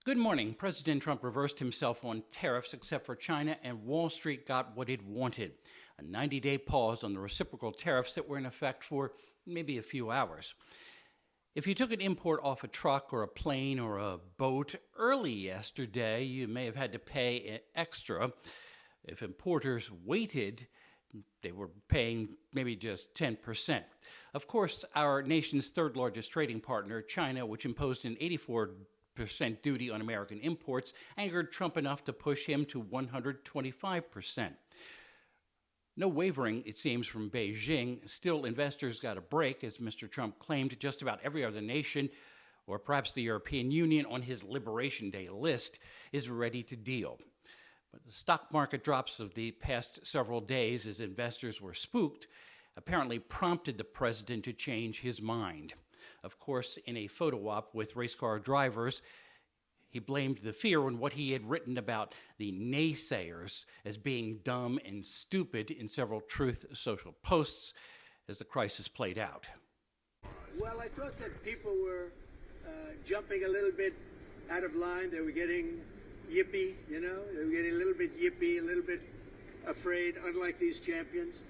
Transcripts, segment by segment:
Good morning. President Trump reversed himself on tariffs except for China, and Wall Street got what it wanted: a 90-day pause on the reciprocal tariffs that were in effect for maybe a few hours. If you took an import off a truck or a plane or a boat early yesterday, you may have had to pay extra. If importers waited, they were paying maybe just 10%. Of course, our nation's third largest trading partner, China, which imposed an 84% duty on American imports, angered Trump enough to push him to 125%. No wavering, it seems, from Beijing. Still, investors got a break, as Mr. Trump claimed just about every other nation, or perhaps the European Union on his Liberation Day list, is ready to deal. But the stock market drops of the past several days, as investors were spooked, apparently prompted the president to change his mind. Of course, in a photo op with race car drivers, he blamed the fear on what he had written about the naysayers as being dumb and stupid in several Truth Social posts as the crisis played out. Well, I thought that people were jumping a little bit out of line. They were getting yippy, They were getting a little bit yippy, a little bit afraid, unlike these champions,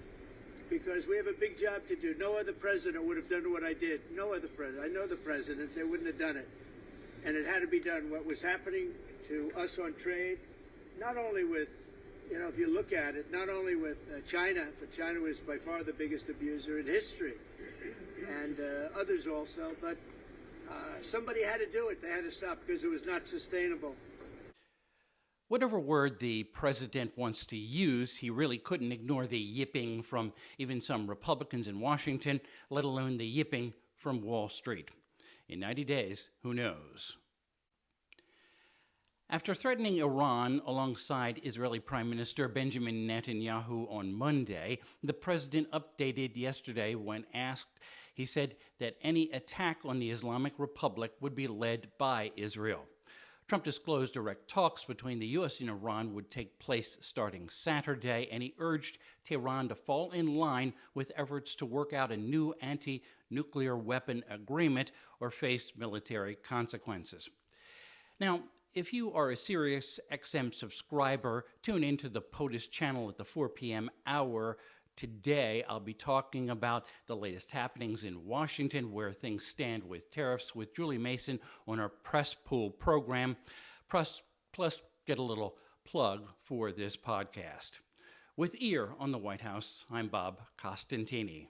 because we have a big job to do. No other president would have done what I did. No other president. I know the presidents, they wouldn't have done it. And it had to be done. What was happening to us on trade, not only with, if you look at it, not only with China, but China was by far the biggest abuser in history, and others also, but somebody had to do it. They had to stop because it was not sustainable. Whatever word the president wants to use, he really couldn't ignore the yipping from even some Republicans in Washington, let alone the yipping from Wall Street. In 90 days, who knows? After threatening Iran alongside Israeli Prime Minister Benjamin Netanyahu on Monday, the president updated yesterday when asked. He said that any attack on the Islamic Republic would be led by Israel. Trump disclosed direct talks between the U.S. and Iran would take place starting Saturday, and he urged Tehran to fall in line with efforts to work out a new anti-nuclear weapon agreement or face military consequences. Now, if you are a Sirius XM subscriber, tune into the POTUS channel at the 4 p.m. hour. Today, I'll be talking about the latest happenings in Washington, where things stand with tariffs, with Julie Mason on our Press Pool program. Plus, get a little plug for this podcast. With ear on the White House, I'm Bob Costantini.